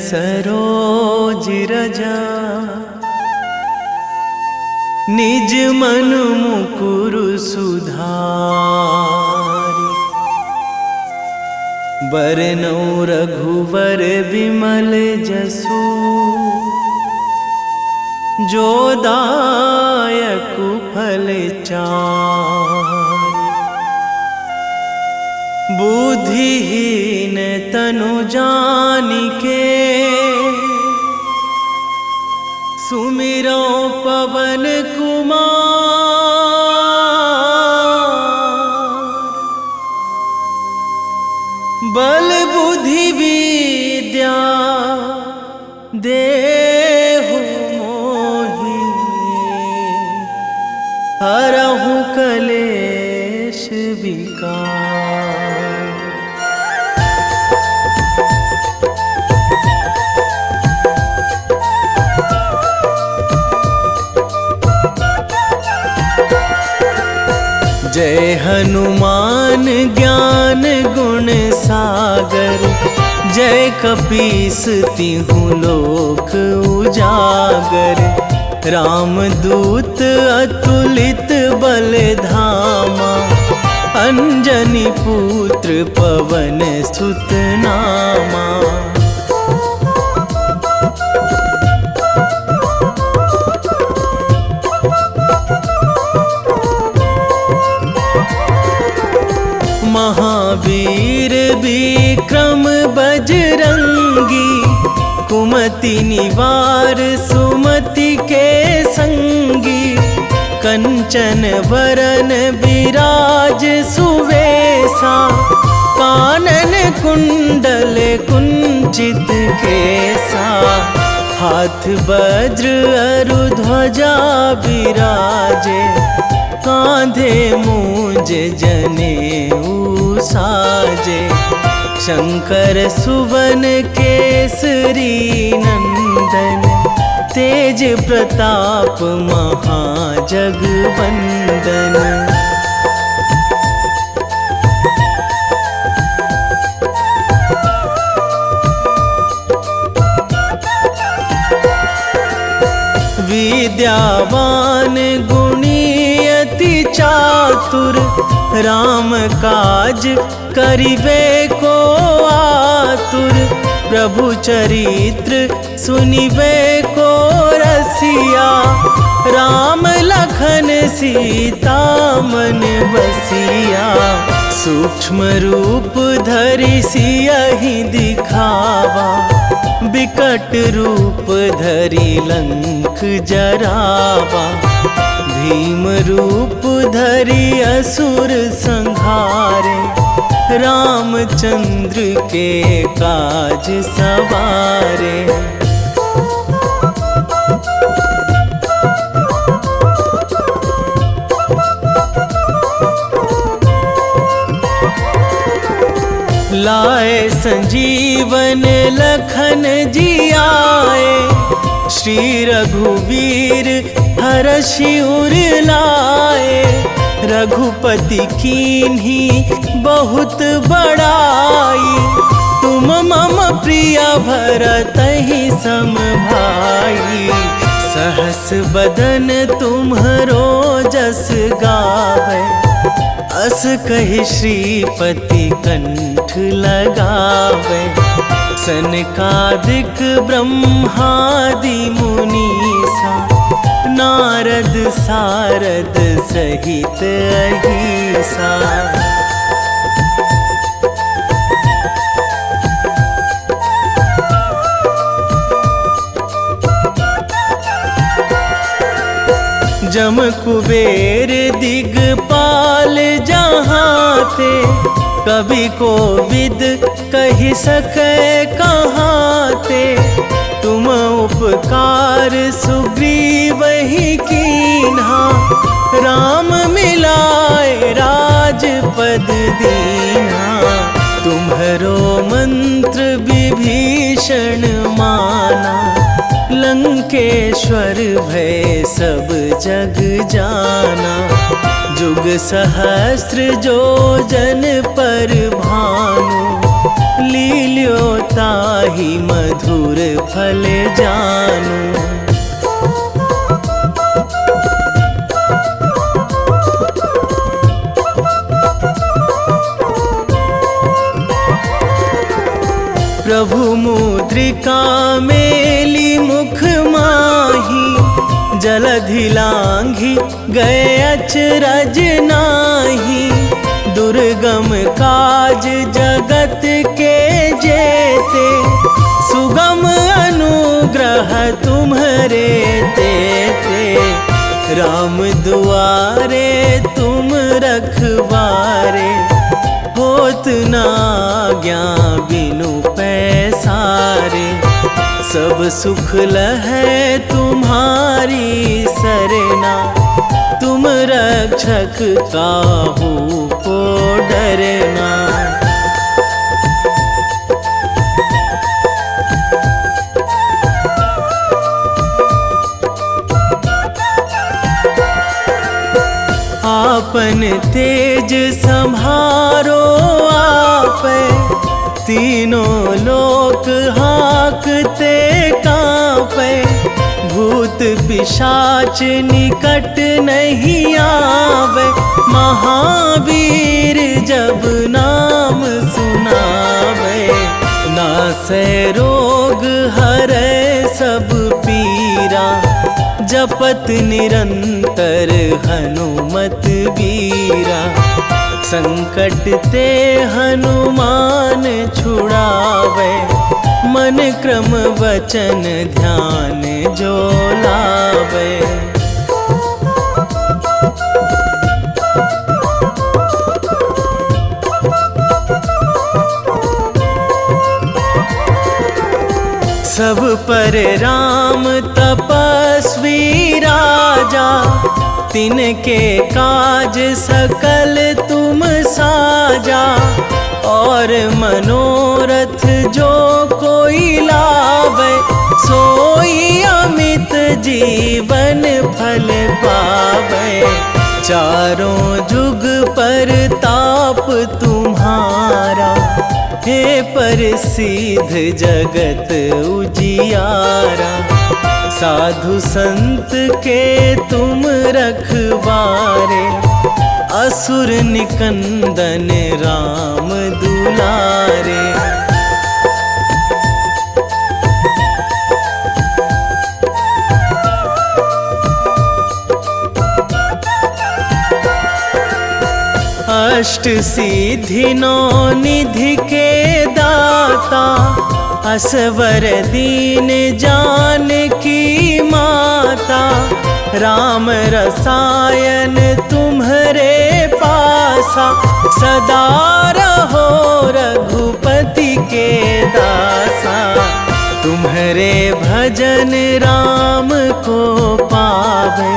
सरोज रजा निज मन मुकुर सुधारि। बरनौ रघुवर बिमल जसु जो दायक फल चारि। बुद्धिहीन तनु जानिके सुमिरो पवन कुमार। बल बुद्धि विद्या देहु मोहि हरहु कलेश विकार। जय हनुमान ज्ञान गुण सागर जय कपीस तिहुँ लोक उजागर। रामदूत अतुलित बल धामा अंजनी पुत्र पवन सुत नामा। महावीर विक्रम बजरंगी कुमति निवार सुमति के संगी। कंचन वरन विराज सुवेशा कानन कुंडल कुंचित केसा। हाथ वज्र अरु ध्वजा विराजे कांधे मूंज जनेऊ साजे। शंकर सुवन केसरी नंदन तेज प्रताप महाजगवंदन। विद्यावान गुणी अति चातुर राम काज करिबे को आतुर। प्रभु चरित्र सुनिबे को रसिया राम लखन सीता मन बसिया। सूक्ष्म रूप धरि सियहि दिखावा बिकट रूप धरि लंक जरावा। भीम रूप धरि असुर संहारे रामचंद्र के काज सवारे। लाए संजीवन लखन जियाए श्री रघुवीर हरषि उर लाए। रघुपति कीन्ही बहुत बड़ाई तुम मम प्रिय भरतहि सम भाई। सहस बदन तुम्हरो जस गावै अस कहि श्रीपति कंठ लगावै। सनकादिक ब्रह्मादि मुनीसा नारद सारद सहित अहिसा। जम कुबेर दिगपाल जहाँ थे कवि कोविद कहि सकै कहाँ ते। तुम उपकार सुग्रीवहि कीन्हा राम मिलाए राजपद दीन्हा। तुम्हरो मंत्र विभीषण माना लंकेश्वर भय सब जग जाना। जुग सहस्त्र जो जन पर भानु लील्यो ताहि मधुर फल जानू। प्रभु मुद्रिका मेली मुख माही, जलधि लांघी गए अचरज नाही। दुर्गम काज जगत के जेते, सुगम अनुग्रह तुम्हरे तेते। राम दुआरे तुम रखवारे, होत ना आज्ञा बिनु पैसारे। सब सुख लहै तुम्हारी सरना, तुम रक्षक काहू को डरना। आपन तेज संभारो आपै, तीनों लोक हाकते कांपै। भूत पिशाच निकट नहीं आवे, महावीर जब नाम सुनावे। नासै रोग हरै सब पीरा, जपत निरंतर हनुमत बीरा। संकट ते हनुमान छुड़ावे, मन क्रम वचन ध्यान जो लावे। सब पर राम तपस्वी राजा, तिनके काज सकल तुम साजा। और मनोरथ जो कोई लावे, सोई अमित जीवन फल पावे। चारों जुग पर ताप तुम्हारा, हे प्रसिद्ध जगत उजियारा। साधु संत के तुम रखवारे, असुर निकंदन राम दुलारे। अष्ट सिद्धि नौ निधि के दाता, असवर दीन जानकी माता। राम रसायन तुम्हरे पासा, सदा रहो रघुपति के दासा। तुम्हरे भजन राम को पावे,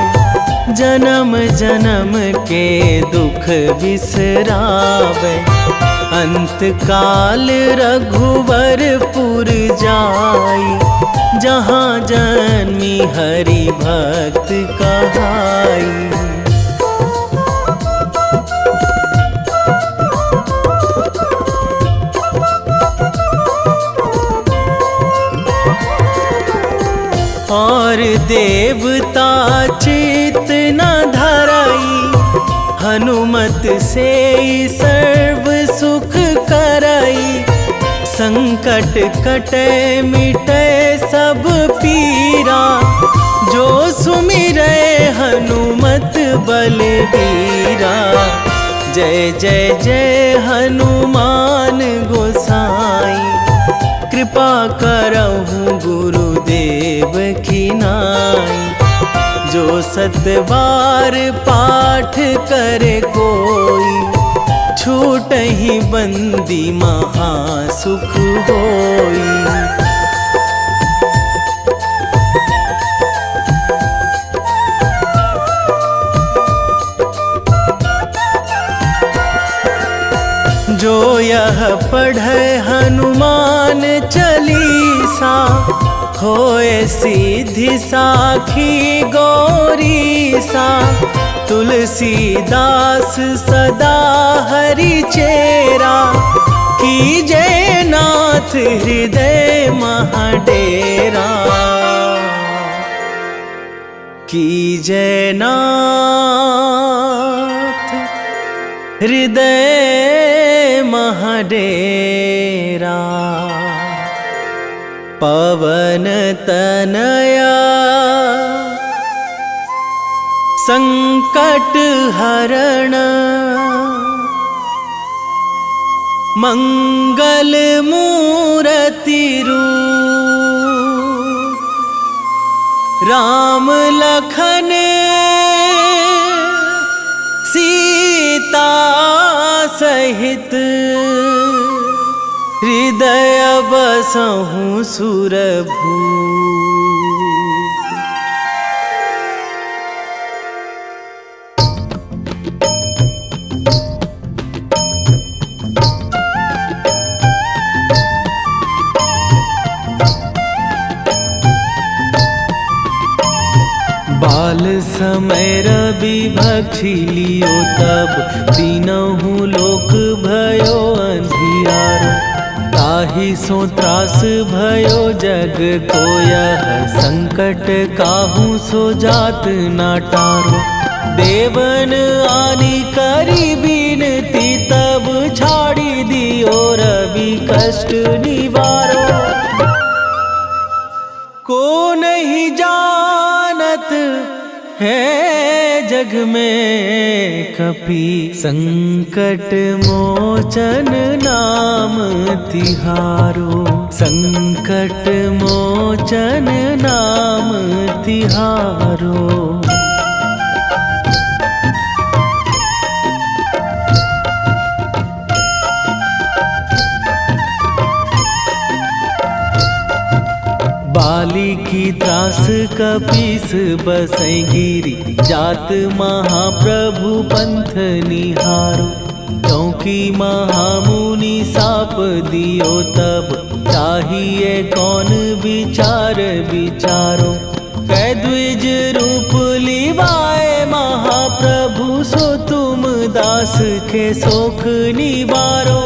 जन्म जन्म के दुख बिसरावे। अंत काल रघुवरपुर जाई, जहाँ जन्मी हरि भक्त कहाई। और देवता चित न धराई, हनुमत से सर्व सुख कराई। संकट कटे मिटे सब पीरा, जो सुमिरै हनुमत बलबीरा। जय जय जय हनुमान गोसाई, कृपा करहु गुरुदेव की नाई। जो सतबार पाठ करे कोई, छूटहि बंदी महासुख होई। जो यह पढ़े हनुमान चालीसा, खोए सीधी साखी गौरी सा, तुलसीदास सदा हरि चेरा, कीजे नाथ हृदय महाडेरा, कीजे नाथ हृदय महाडेरा। पवन तनया संकट हरण, मंगल मूर्ति रूप, राम लखन सीता सहित, हृदय बसहु सुरभूप। बाल समय रवि भक्षी लियो तब, तीनहु लोक भयो अंधियारो, ताहि सो त्रास भयो जग को यह, संकट काहू सो जात ना टारो। देवन आनी करी बिनती तब, छाड़ी दियो रवि कष्ट निवारो। को नहीं जानत है जग में कपि, संकट मोचन नाम तिहारो, संकट मोचन नाम तिहारो। बाली की त्रास कपीस बसै गिरी, जात महाप्रभु पंथ निहारो। क्योंकि महामुनि साप दियो तब, चाहिए कौन विचार विचारो। कै द्विज रूप लिवाए महाप्रभु, सो तुम दास के शोक निवारो।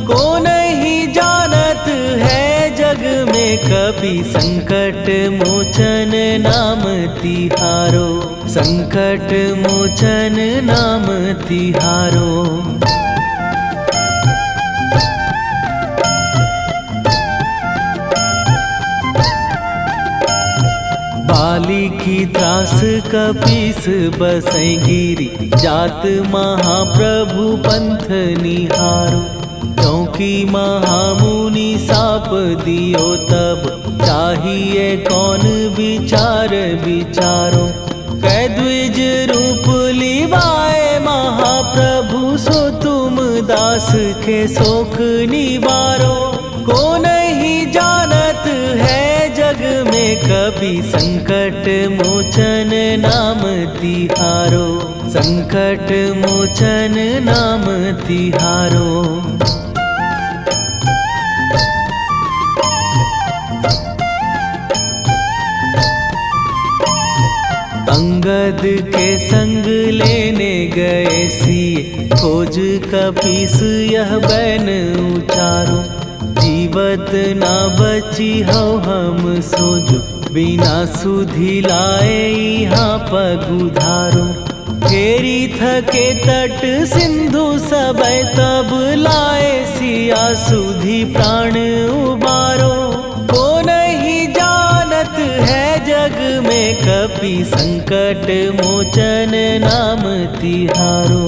को नहीं जानत है जग में कपि, संकट मोचन नाम तिहारो, संकट मोचन नाम तिहारो। बाली की त्रास कपीस बसै गिरी, जात महाप्रभु पंथ निहारो। क्योंकि महामुनि साप दियो तब, चाहिए कौन विचार विचारो। कै द्विज रूप लिवाए महाप्रभु, सो तुम दास के शोक निवारो। को नहीं जानत है जग में कपि, संकट मोचन नाम तिहारो, संकट मोचन नाम तिहारो। अंगद के संग लेने गए सिए, खोज कपीस यह बैन उचारो। जीवत ना बची हो हम सोजो, बिना सुधि लाए यहाँ पगुधारो। फेरी थके तट सिंधु सबे, तब लाए सिया सुधि प्राण उबारो। को नहीं जानत है जग में कपि, संकट मोचन नाम तिहारो।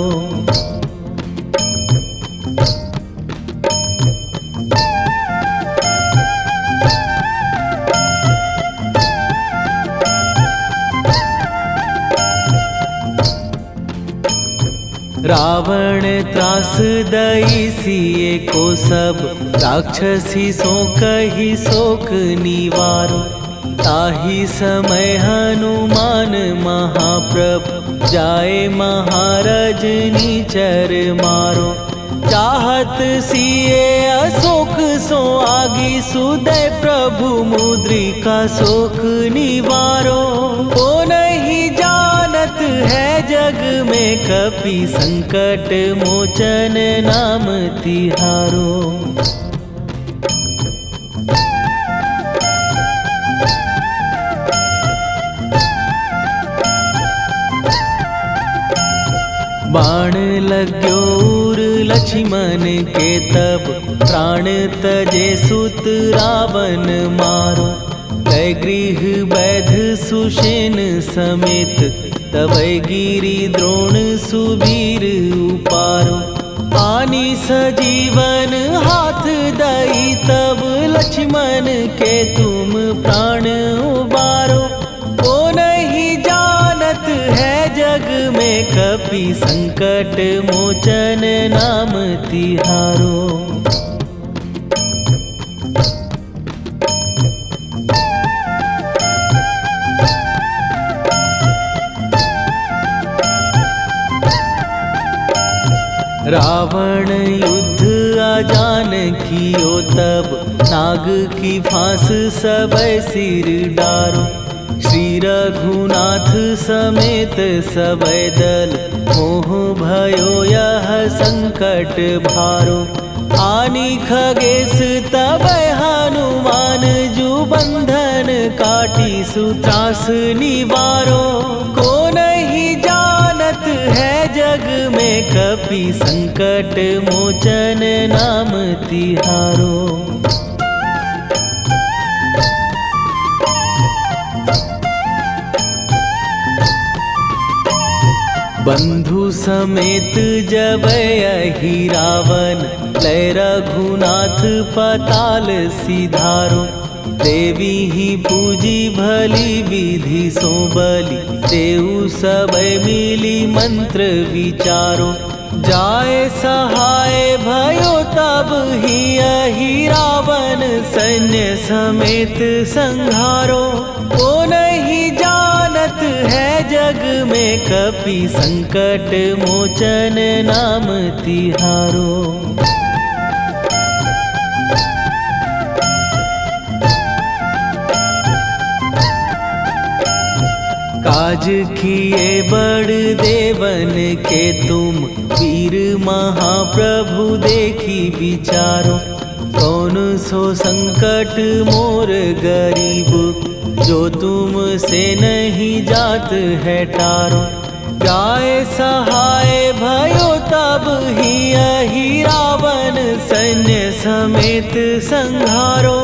रावण त्रास दई सिए को सब, राक्षसी सो कही शोक निवारो। ताहि समय हनुमान महाप्रभु, जाए महाराज निचर मारो। चाहत सिए अशोक सो आगी सुदय प्रभु मुद्रिका शोक निवारो। ओ नहीं जानत है जग में कपि संकट मोचन नाम तिहारो। बाण लग्यो उर लक्ष्मण के तब प्राण तजे सुत रावण मारो। कै गृह वैध सुषेण समेत तबै गिरि द्रोण सुबीर उपारो। आनी सजीवन हाथ दई तब लक्ष्मण के तुम प्राण उबारो। ओ नहीं जानत है जग में कपि संकट मोचन नाम तिहारो। रावण युद्ध आजान कियो तब नाग की फांस सबै सिर डारो। श्री रघुनाथ समेत सबै दल मोह भयो यह संकट भारो। आनी खगेश तबै हनुमान जु बंधन काटी सुत्रास निवारो। को नहीं जानत है जग में कपि संकट मोचन नाम तिहारो। बंधु समेत जबै अहि रावण लय रघुनाथ पताल सिधारो। देवी ही पूजी भली विधि सो बलि देहु सबै मिली मंत्र विचारो। जाय सहाय भयो तब ही अहि रावण सैन्य समेत संहारो। ओ नहीं जानत है जग में कपि संकट मोचन नाम तिहारो। काज किए बड़ देवन के तुम वीर महाप्रभु देखी विचारो। कौन सो संकट मोर गरीब जो तुम से नहीं जात है टारो। जाय सहाय भयो तब ही अहि रावण सैन्य समेत संहारो।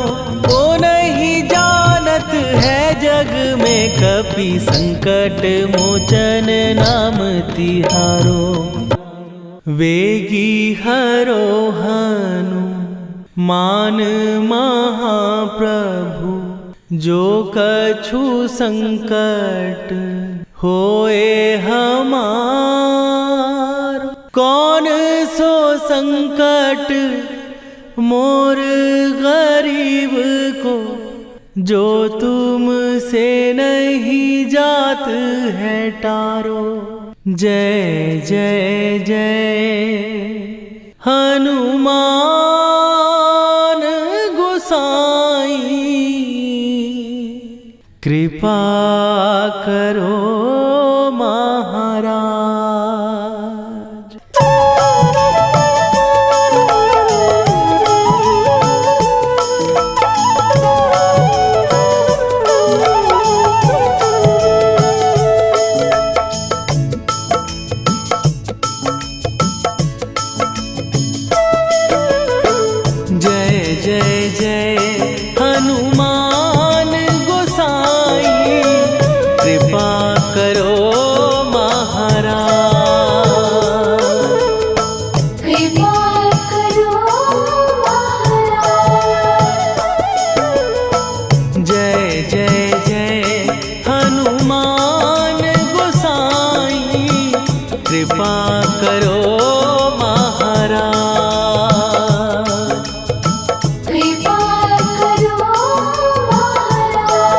ओ नहीं जानत है जग में कपि संकट मोचन नाम तिहारो। वेगी हरो हनु मान महाप्रभु जो कछु संकट होए हमार। कौन सो संकट मोर गरीब को जो तुम से नहीं जात है टारो। जय जय जय हनुमान गोसाई कृपा करो महाराज। जय जय जय हनुमान गोसाई कृपा करो महाराज। कृपा करो महाराज। जय जय जय हनुमान गोसाई कृपा करो महाराज। कृपा करो महाराज।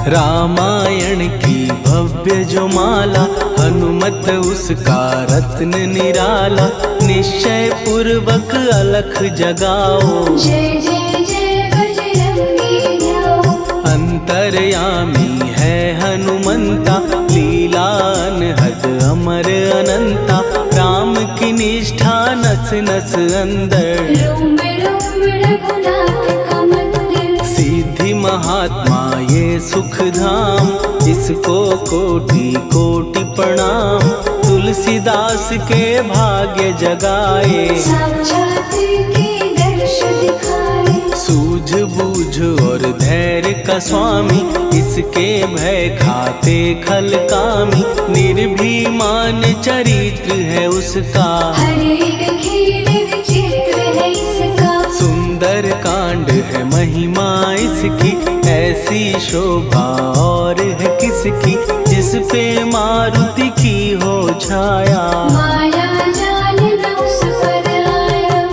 रामायण की भव्य जो माला, हनुमत उसका रत्न निराला। निश्चय पूर्वक अलख जगाओ, जय जय जय बजरंगी ध्याओ। अंतर्यामी है हनुमंता, लीला अनहद अमर अनंता। राम की निष्ठा नस नस अंदर, रोम रोम रघुनाथ का मंदिर। सिद्धि महात्मा ये सुख धाम, इसको कोटि कोटि प्रणाम। तुलसीदास के भाग्य जगाए, साक्षात के दर्श दिखाए। सूझ बूझ और धैर्य का स्वामी, इसके भय खाते खल कामी। निर्भीमान चरित्र है उसका, हर एक खेल विचित्र है इसका। सुंदर कांड है महिमा इसकी, ऐसी शोभा और है किसकी। जिस पे मारुति की हो छाया, माया जाल न उस पर आया।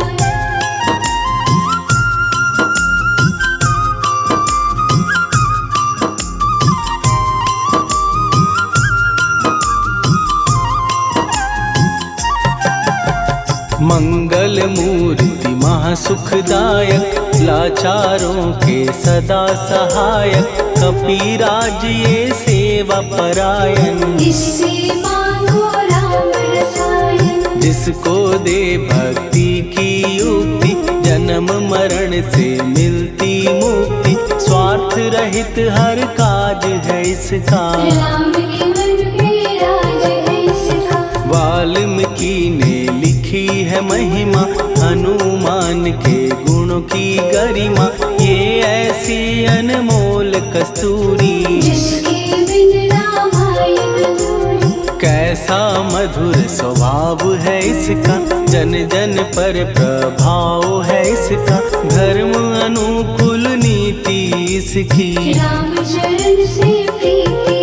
मंगल मूर्ति महासुखदायक, लाचारों के सदा सहायक। कपिराज ये सेवा परायण, इससे मांगो राम रसायन। जिसको दे भक्ति की युक्ति, जन्म मरण से मिलती मुक्ति। स्वार्थ रहित हर काज है इसका, राम के मन पे राज है इसका। वाल्मीकि ने लिखी है महिमा, हनुमान के गुणों की गरिमा। ये ऐसी अनमोल कस्तूरी, जिसके बिन रामायण अधूरी। कैसा मधुर स्वभाव है इसका, जन जन पर प्रभाव है इसका। धर्म अनुकूल नीति इसकी, राम चरण से प्रीति।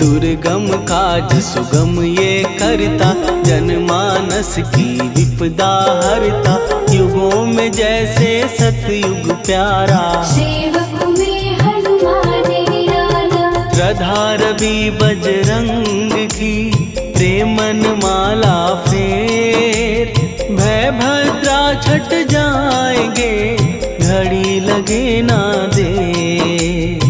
दुर्गम काज सुगम ये करता, जनमानस की विपदा हरता। युगों में जैसे सतयुग प्यारा, सेवक में हनुमान निराला। श्रद्धा रवि बजरंग की, प्रेमन माला फेर। भय भद्रा छट जाएंगे, घड़ी लगे ना देर।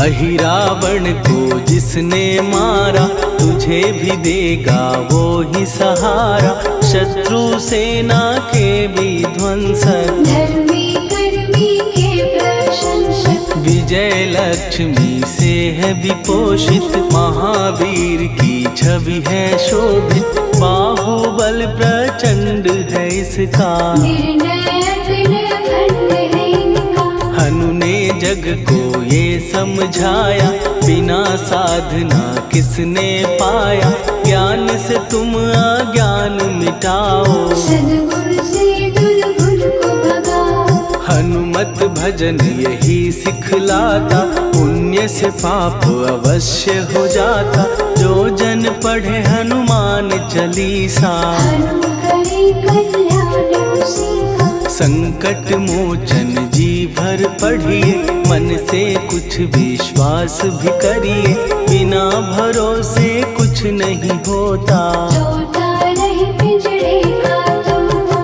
अहिरावण को जिसने मारा, तुझे भी देगा वो ही सहारा। शत्रु सेना के विध्वंसक, धर्मी कर्मी के प्रशंसक। विजय लक्ष्मी से है विपोषित, महावीर की छवि है शोभित। बाहुबल प्रचंड है इसका, निर्णय अखंड है इनका। हनु ने जग को ये समझाया, बिना साधना किसने पाया। ज्ञान से तुम अज्ञान मिटाओ, सद्गुण से दुर्गुण को भगाओ। हनुमत भजन यही सिखलाता, पुण्य से पाप अवश्य हो जाता। जो जन पढ़े हनुमान चालीसा, हनु करे कल्याण उसी का। संकट मोचन जी भर पढ़िए, मन से कुछ विश्वास भी करिए। बिना भरोसे कुछ नहीं होता, तोता रहे पिंजरे का तोता।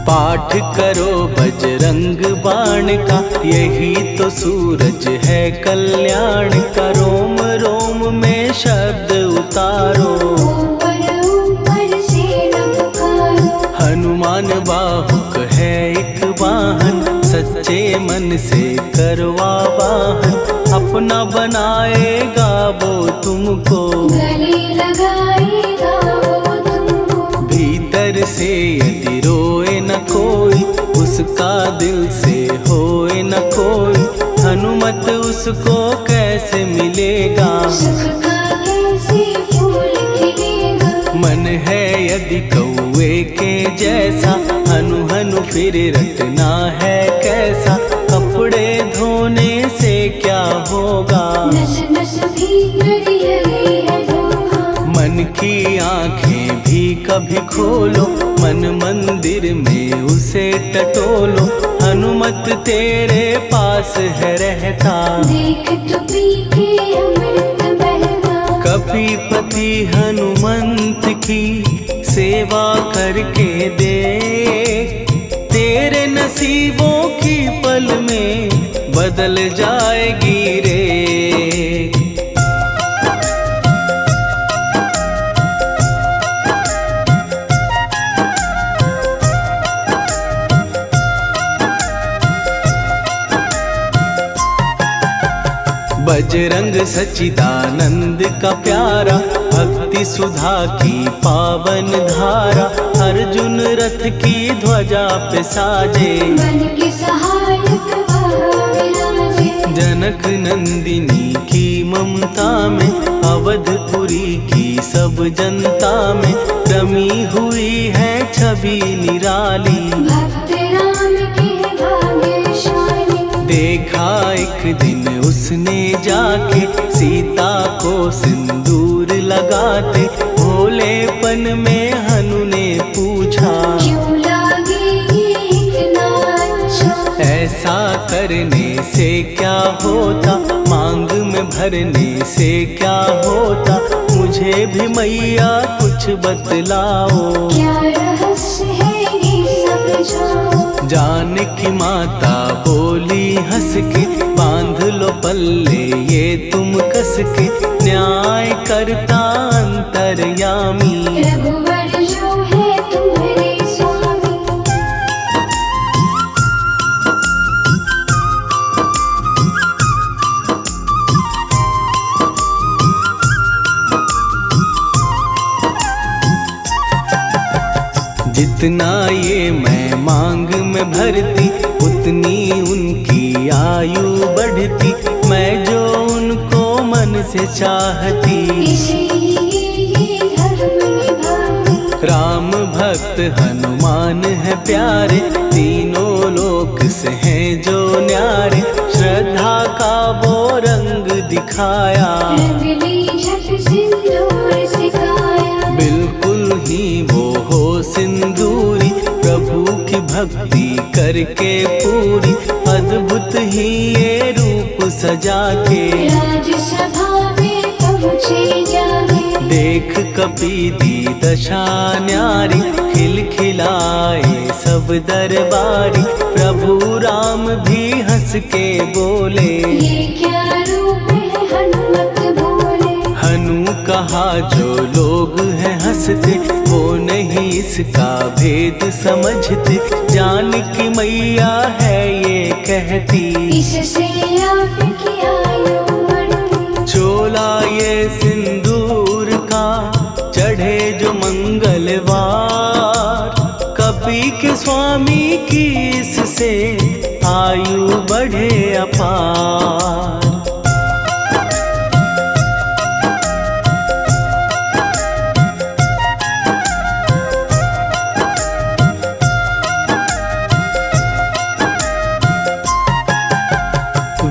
पाठ करो बजरंग बाण का, यही तो सूरज है कल्याण का। रोम रोम में शब्द उतारो, ऊपर ऊपर से न पुकारो। हनुमान बाहुक है एक वाहन, सच्चे मन से करवा वाहन। अपना बनाएगा वो तुमको, गले लगाएगा वो तुमको। भीतर से यदि रोए न कोई, उसका दिल से होए न कोई। हनुमत उसको कैसे मिलेगा, सुख का कैसे कैदी कौए के जैसा, हनु हनु फिर रटना है कैसा, कपड़े धोने से क्या होगा, नस नस भीतर यही है धोखा। मन की आंखें भी कभी खोलो, मन मंदिर में उसे टटोलो, हनुमत तेरे पास है रहता, देख तो पी के अमृत बहता। कपीपति हनुमंत की सेवा करके दे, तेरे नसीबों की पल में बदल जाएगी रे। बजरंग सच्चिदानंद का प्यारा, भक्ति सुधा की पावन धारा, अर्जुन रथ की ध्वजा पे साजे, बन के सहायक वह विराजे। जनक नंदिनी की ममता में, अवधपुरी की सब जनता में, रमी हुई है छवि निराली, भक्त राम के भाग्यशाली। देखा एक दिन उसने जाके सीता को सिंदूर लगाते, भोलेपन में हनु ने पूछा, क्यों लागे ये इतना अच्छा। ऐसा करने से क्या होता, मांग में भरने से क्या होता, मुझे भी मैया कुछ बतलाओ, क्या रहस्य है ये सब जाओ। जानकी माता बोली हंस के, बांध लो पल्ले ये तुम कस के, न्याय करता अंतर्यामी, रघुवर जो है तुम्हारे स्वामी। जितना ये मैं मांग में भरती, उतनी उनकी आयु बढ़ती, मैं जो उनको मन से चाहती, इसलिए धर्म निभाती। राम भक्त हनुमान है प्यारे, तीनों लोक से हैं जो न्यारे, श्रद्धा का वो रंग दिखाया, रंगली झट सिंदूर सिखाया। बिल्कुल ही वो हो सिंदूरी, प्रभु की भक्ति करके पूरी, अद्भुत ही ये रूप सजा के, राजसभा में पहुँचे जाके। देख कपीदी दशा न्यारी, खिलखिलाए सब दरबारी, प्रभु राम भी हंस के बोले, ये क्या रूप है हनुमत बोले। हनु कहा जो लोग हैं हंसते, वो नहीं इसका भेद समझते, जानकी मैया है ये कहती, इससे आपकी आयु बढ़ती। चोला ये सिंदूर का चढ़े जो मंगलवार, कपी के स्वामी की इससे आयु बढ़े अपार।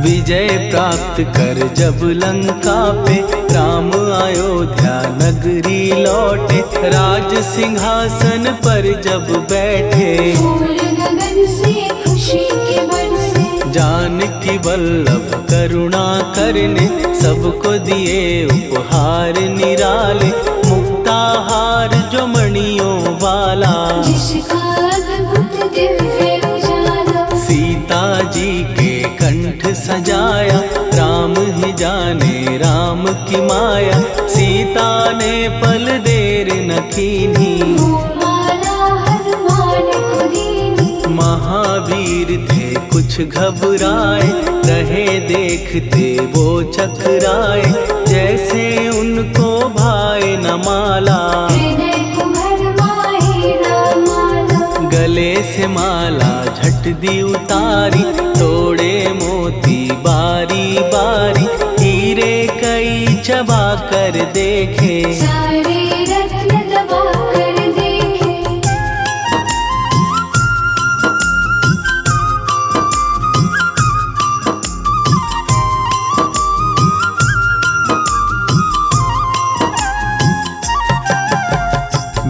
विजय प्राप्त कर जब लंका पे, राम अयोध्या नगरी लौटे, राज सिंहासन पर जब बैठे, फूल गगन से खुशी के बरसे। जानकी वल्लभ करुणा करने, सबको दिए उपहार निराले, मुक्ताहार जो मणियों वाला, जिसका अद्भुत दिव्य उजाला। सीता जी के कंठ सजाया, राम ही जाने राम की माया, सीता ने पल देर न कीन्ही, वो माला हनुमान को दीनी। महावीर थे कुछ घबराए, रहे देखते वो चकराए, जैसे उनको भाए न माला, हृदय को भरमाए रामाला। गले से माला झट दी उतारी, तोड़े मोती बारी बारी, हीरे कई चबा कर देखे, सारे रत्न दबा कर दे।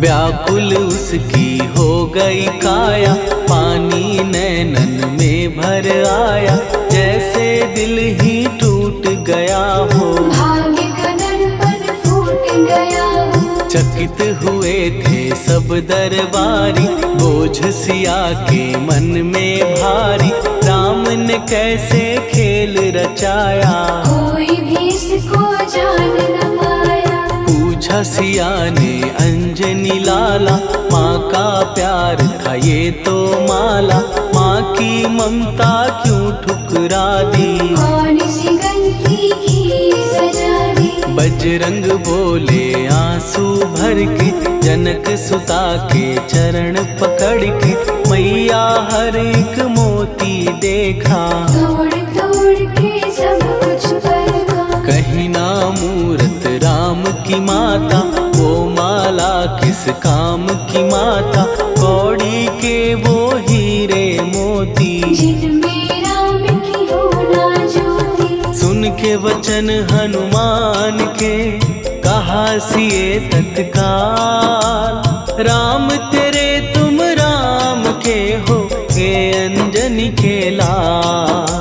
व्याकुल उसकी हो गई काया, पानी नैनन में भर आया, जैसे दिल ही टूट गया हो। भाग्य का दर्पण फूट गया हो। चकित हुए थे सब दरबारी, बोझ सिया के मन में भारी, राम ने कैसे खेल रचाया, कोई भी इसको जान न पाया। पूछा सिया ने अंजनी लाला, माँ का प्यार था ये तो माला, माँ की ममता क्यों ठुकरा दी, कौन सी गलती की सजा दी। बजरंग बोले आंसू भर के, जनक सुता के चरण पकड़ के, मैया हर एक मोती देखा, तोड़ तोड़ के सब कुछ परखा। कहीं ना मूरत राम की माता, वो माला किस काम की माता, कौड़ी के वो हीरे मोती, जिनमें राम की हो ना ज्योति। सुन के वचन हनुमान के, कहा सिए तत्काल, राम तेरे तुम राम के हो, हे अंजनी के लाल।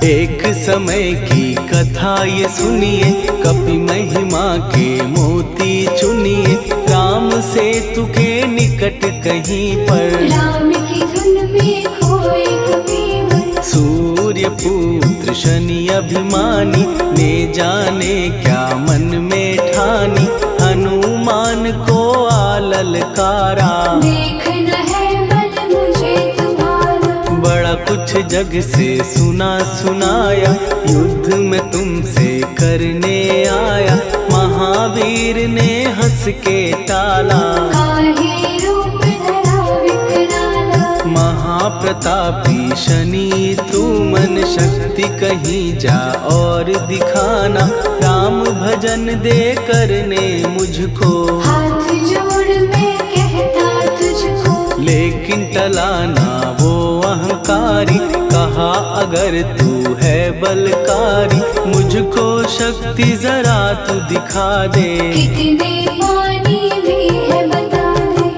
एक समय की कथा ये सुनिए, कपि महिमा के मोती चुनिए, राम सेतु के निकट कहीं पर, राम की धुन में खोए कबीर। सूर्य पुत्र शनि अभिमानी, ने जाने क्या मन में ठानी, हनुमान को आललकारा, देखना है बल मुझे तुम्हारा। बड़ा कुछ जग से सुना सुनाया, युद्ध में तुमसे करने आया, महावीर ने हंस के टाला, काहे रूप धरा विकराला। महाप्रतापी शनि तू मन शक्ति कहीं जा और दिखाना, राम भजन दे करने मुझको, हाथ जोड़ मैं कहता तुझको। लेकिन टलाना वो अहंकारी, कहा अगर तू है बलकारी, मुझको शक्ति जरा तू दिखा दे, कितने पानी भी है बता दे।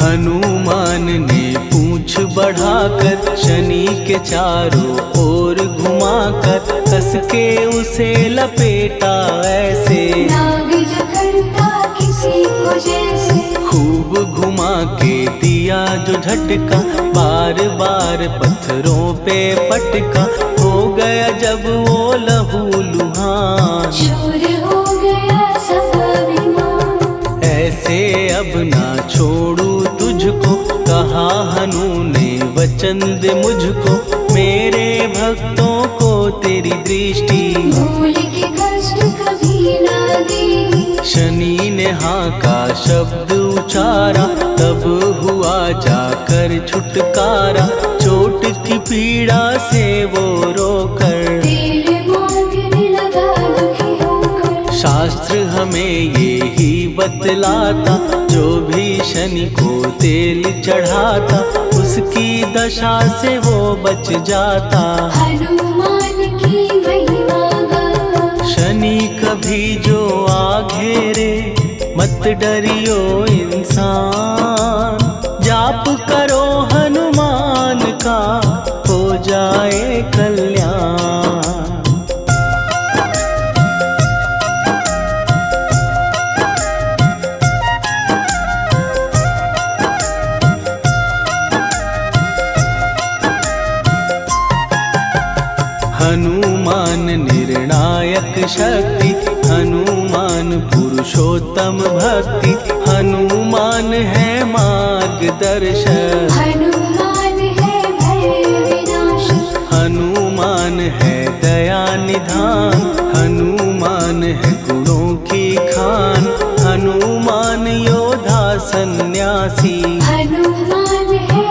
हनुमान ने पूंछ बढ़ाकर, शनि के चारों ओर घुमाकर, कस के उसे लपेटा ऐसे, नाग जो करता किसी को जैसे। खूब घुमा के दिया जो झटका, बार बार पत्थरों पे पटका, हो गया जब वो लहू लुहान, चूर हो गया सब अभिमान। ऐसे अब ना छोड़ू तुझको, कहा हनु ने वचन दे मुझको, मेरे भक्तों को तेरी दृष्टि, भूल के कष्ट कभी ना देगी। शनि ने हाँ का शब्द उचारा, तब हुआ जाकर छुटकारा, चोट की पीड़ा से वो रोकर, तेल मांगने लगा दुखी होकर। शास्त्र हमें ये ही बतलाता, जो भी शनि को तेल चढ़ाता, उसकी दशा से वो बच जाता, हनुमान की महिमा गाता। शनि कभी जो आ घेरे, मत डरियो इंसान, जाप करो हनुमान का, हो जाए कल्याण। हनुमान निर्णायक शक्ति, हनुमान पुरुषोत्तम भक्ति, हनुमान है मार्गदर्शक, हनुमान है भय विनाशक। हनुमान है दया निधान, हनुमान है गुणों की खान, हनुमान योद्धा सन्यासी, हनुमान है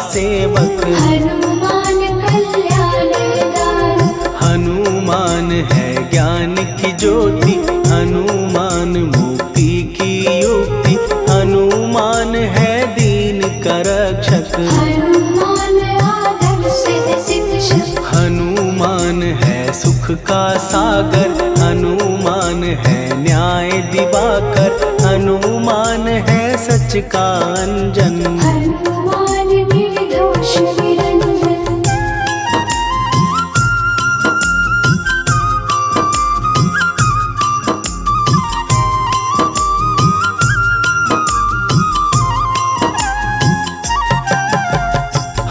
सेवक। हनुमान कल्याण दान, हनुमान है ज्ञान की ज्योति, हनुमान मुक्ति की युक्ति, हनुमान है दीन का रक्षक। हनुमान आदर्श शिक्षक, हनुमान है सुख का सागर, हनुमान है न्याय दिवाकर, हनुमान है सच का अंजन। हनुमान निर्दोष निरंजन,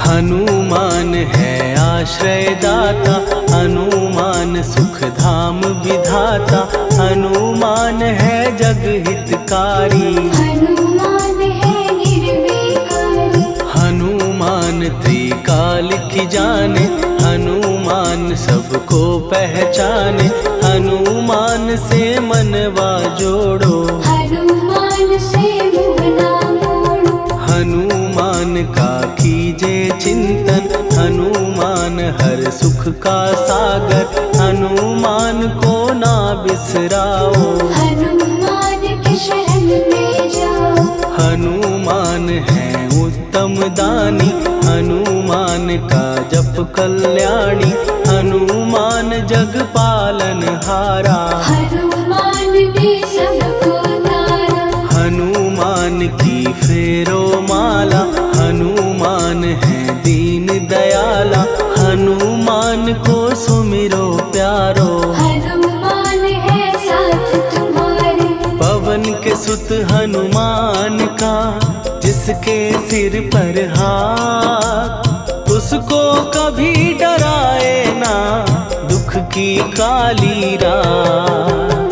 हनुमान है आश्रय दाता, हनुमान सुख धाम विधाता, हनुमान है जग हितकारी। हनुमान है निर्विकारी, हनुमान त्रिकाल की जाने, हनुमान सबको पहचाने, हनुमान से मनवा जोड़ो। हनुमान से मुँह ना मोड़ो, हनुमान का कीजे चिंतन, हनुमान हर सुख का सागर, हनुमान को ना बिसराओ। हनुमान के शरण में जाओ। हनुमान है उत्तम दानी, हनुमान का जप कल्याणी, हनुमान जग पालन हारा। हनुमान ने सबको तारा, हनुमान की फेरो माला, हनुमान है दीन दयाला, हनुमान को सुमिरो प्यारो। हनुमान है साथ तुम्हारे, पवन के सुत हनुमान का, जिसके सिर पर हाथ, उसको कभी डराए ना दुख की काली रात।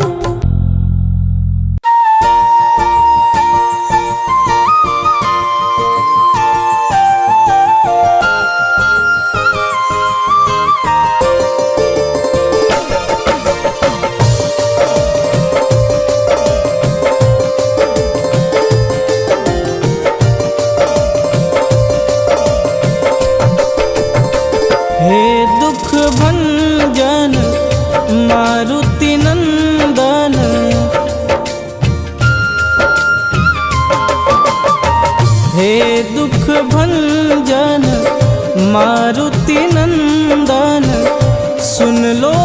हे दुख भंजन मारुति नंदन, हे दुख भंजन मारुति नंदन, सुन लो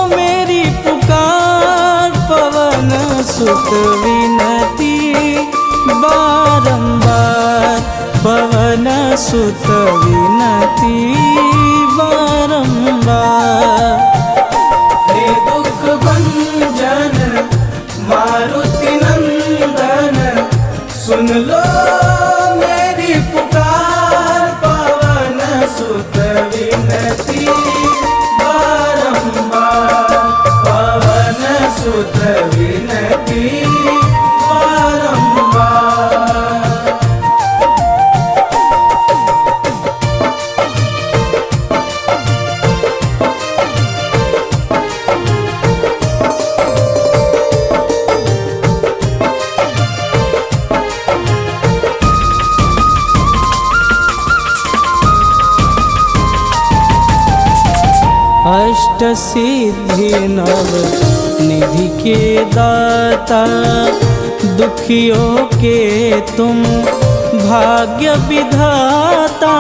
मेरी पुकार, पवन सुत विनती बारंबार, पवन सुत विनती बारंबार। हे दुख भंजन मारुति नंदन, सुन लो मेरी पुकार, पवन सुत विनती बारंबार, पवन सुत विनती बारंबार। अष्ट सिद्धि नव निधि के दाता, दुखियों के तुम भाग्य विधाता।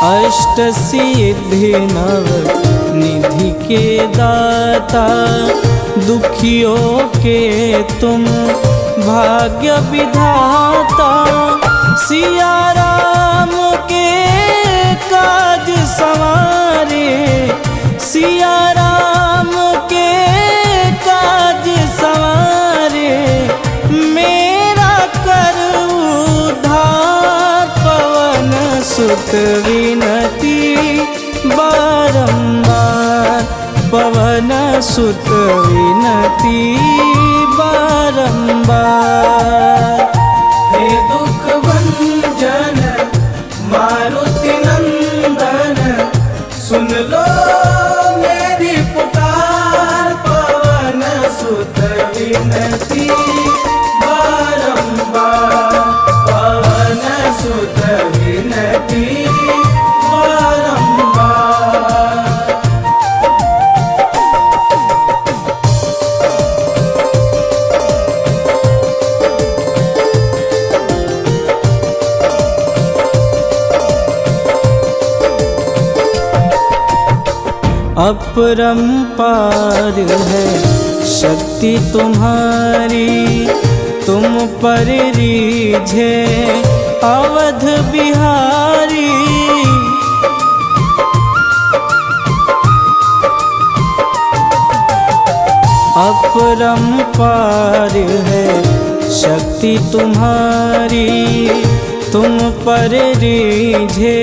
अष्ट सिद्धि नव निधि के दाता, दुखियों के तुम भाग्य विधाता। सिया राम के काज सवारे, सिया राम के काज सवारे, मेरा कर उद्धार, पवन सुत विनती बारंबार, पवन सुत विनती बारंबार। हे दुख भंजन मारुति नंदन, सुन लो मेरी पुकार, पवन सुत विनती अपरंपार है शक्ति तुम्हारी, तुम पर रीझे अवध बिहारी। अपरंपार है शक्ति तुम्हारी, तुम पर रीझे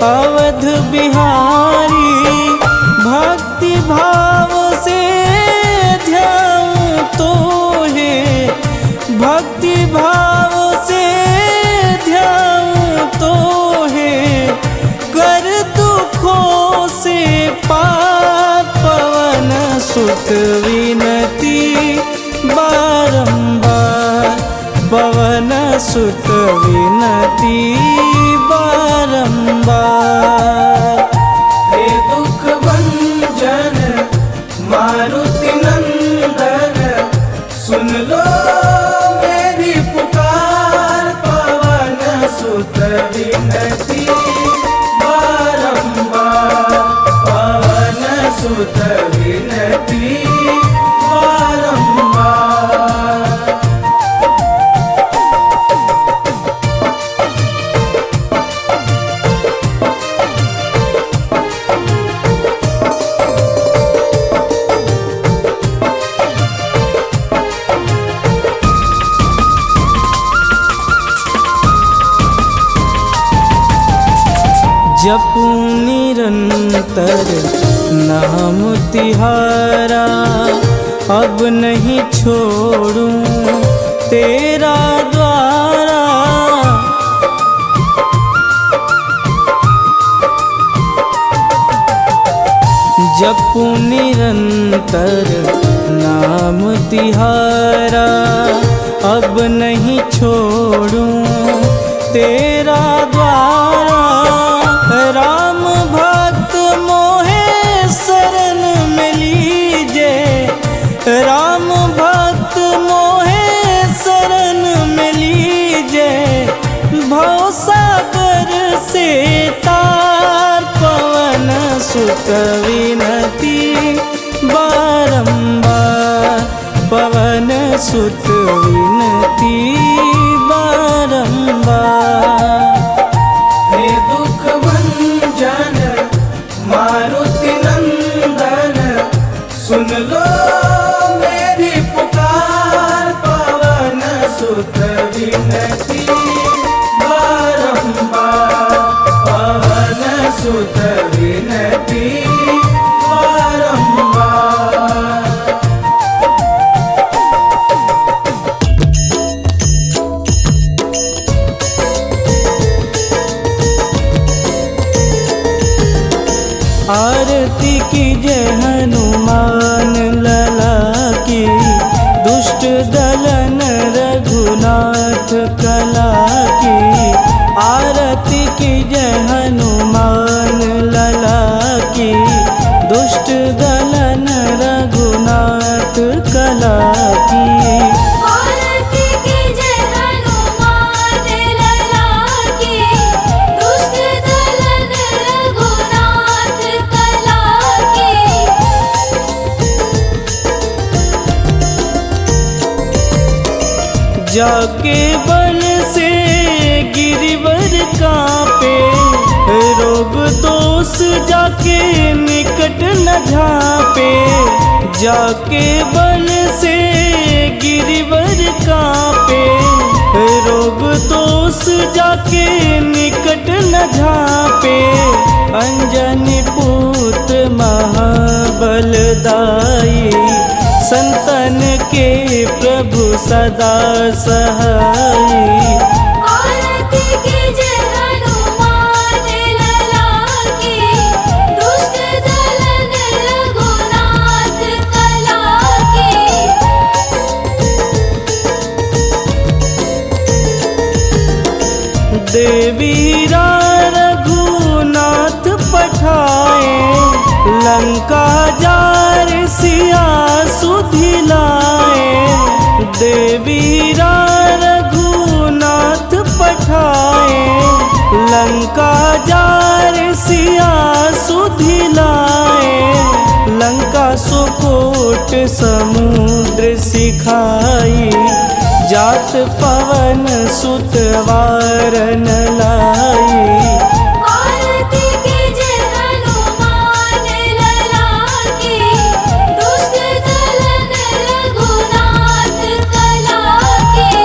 अवध बिहारी। भक्ति भाव से ध्यान तो है, भक्ति भाव से ध्यान तो है, कर दुखों से पार पवन सुत विनती बारंबार, पवन सुत विनती बारंबार। हे दुख भंजन मारुति नंदन, सुन लो मेरी पुकार, पवन सुत विनती बारंबार, पवन सुत विनती बारंबार। जपू निरंतर नाम तिहारा, अब नहीं छोड़ूं तेरा द्वारा। जपू निरंतर नाम तिहारा, अब नहीं छोड़ूं तेरा द्वारा। राम भक्त मोहे शरण में लीजे, राम भक्त मोहे शरण में लीजे। भवसागर से तार पवन सुत विनती बारंबार, पवन सुत विनती बारंबार। हे दुख भंजन मारुति नंदन, सुन लो मेरी पुकार, पवन सुत विनती बारंबार, पवन सुत विनती बारंबार। आरती की जय हनुमान लला की, दुष्ट दलन रघुनाथ कला की। आरती की जय हनुमान लला की, दुष्ट दलन रघुनाथ कला की। आरती की जय हनुमान लला की, दुष्ट दलन रघुनाथ कला की। जाके बल से गिरिवर कांपे, रोग दोष जाके निकट न झांपे। जाके बल से गिरिवर कांपे, रोग दोष जाके निकट न झांपे। अंजनी पुत्र महाबलदाई, संतन के प्रभु सदा सहाई। आरती की जय हनुमान लला की, दुष्ट दलन रघुनाथ कला की। देवीरा रघुनाथ पठाए, लंका जार सिया सुधिलाए। देवीरा रघुनाथ पठाए, लंका जार सिया सुधिलाए, लंका सुकोट समुद्र सिखाई, जात पवन सुत वारन लाई। आरती कीजे हनुमान लला की, दुष्ट दलन रघुनाथ कला की।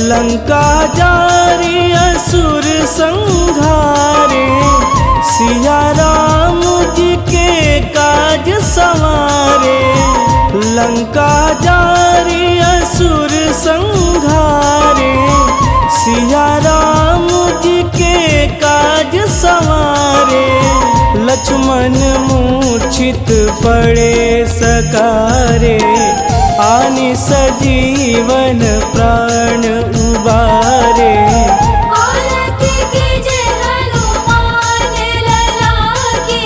लंका जारी असुर संहारे, सिया राम जी के काज संवारे। लंका जारी असुर संहारे, सिया राम जी के काज संवारे। लक्ष्मण मूर्छित पड़े सकारे, आनि सजीवन प्राण उबारे। आरती कीजे हनुमान लला की,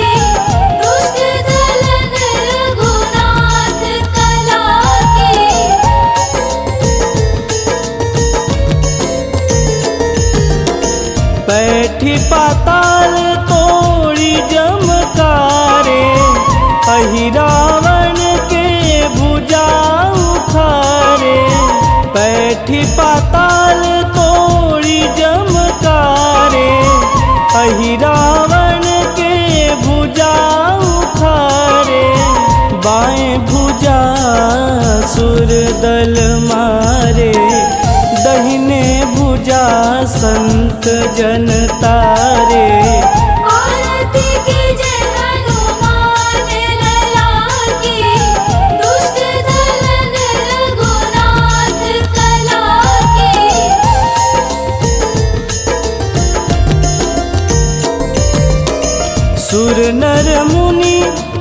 दुष्ट दलन रघुनाथ कला की। बैठी पाताल तोड़ी जमकारे, अहि रावण के भुजा उखारे। बैठी पाताल तोड़ी जमकारे, अहि रावण के भुजा उखारे। बाएं भुजा सुर दल मारे, दहिने भुजा संत जन तारे। आरती कीजे हनुमान लला की, दुष्ट दलन रघुनाथ कला की। सुर नर मुनि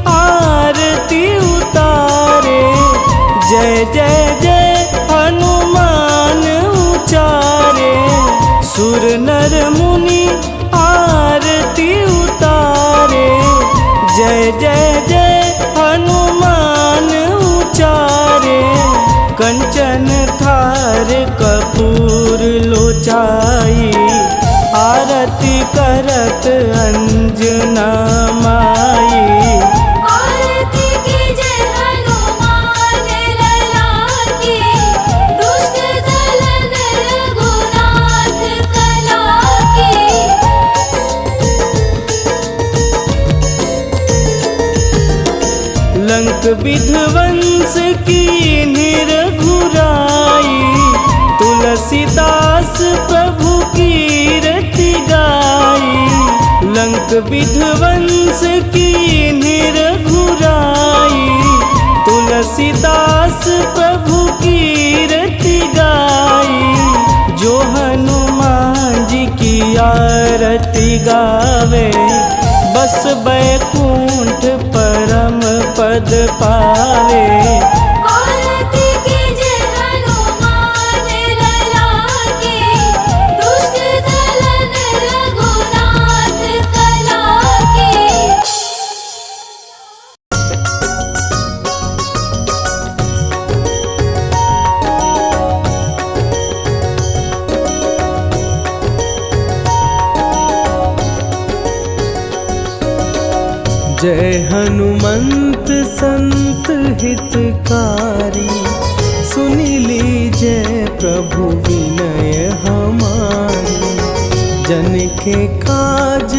आरती उतारे, जय जय जय हनुमान उचारे। सुर नर मुनि आरती उतारे, जय जय जय हनुमान उचारे। कंचन थार कपूर लोचाई, आरती करत अंजना माई। आरती कीजे हनुमान लला की, दुष्ट दलन रघुनाथ कला की। लंक विध्वंस की निरघुराई, तुलसीदास प्रभु कीरति गाई। लंक विध्वंस की निरघुराई, तुलसीदास प्रभु कीरति गाई। जो हनुमान जी की आरती गावे, बस बैकुंठ परम पद पावे। आरती कीजे हनुमान लला की, दुष्ट दलन रघुनाथ कला की। जय हनुमंत संत हितकारी, सुनि लीजय प्रभु विनय हमारी। जन के काज